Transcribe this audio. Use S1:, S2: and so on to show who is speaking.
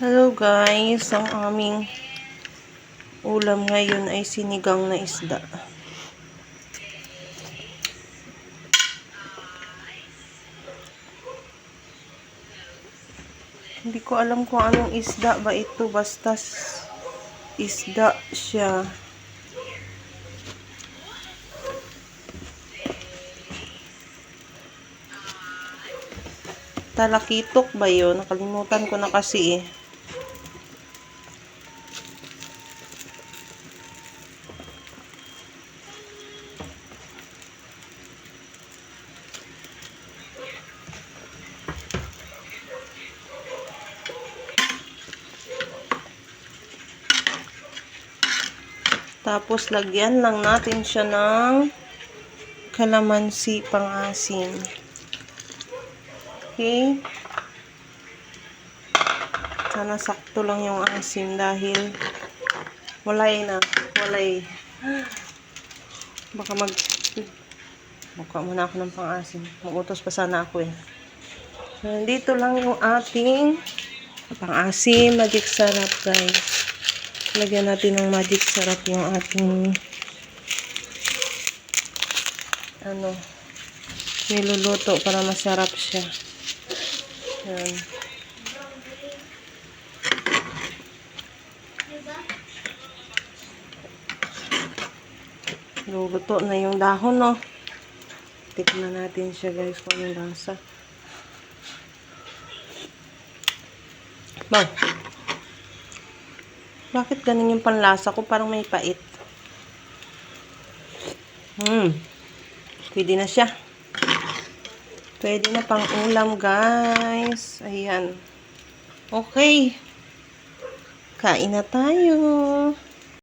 S1: Hello guys, ang aming ulam ngayon ay sinigang na isda. Hindi ko alam kung anong isda ba ito, basta isda siya. Talakitok ba yun? Nakalimutan ko na kasi eh. Tapos, lagyan lang natin siya ng kalamansi pang-asim. Okay? Sana sakto lang yung asim dahil walay. Baka buka muna ako ng pang-asim. Mag-utos pa sana ako eh. So, dito lang yung ating pang-asim, magic sarap guys. Lagyan natin ng magic sarap yung ating niluluto para masarap siya. Yan. Luluto na yung dahon, no? Tikman natin siya guys kung yung lasa. Bang! Bakit ganun yung panlasa ko? Parang may pait. Pwede na siya. Pwede na pang ulam, guys. Ayan. Okay. Kain na tayo.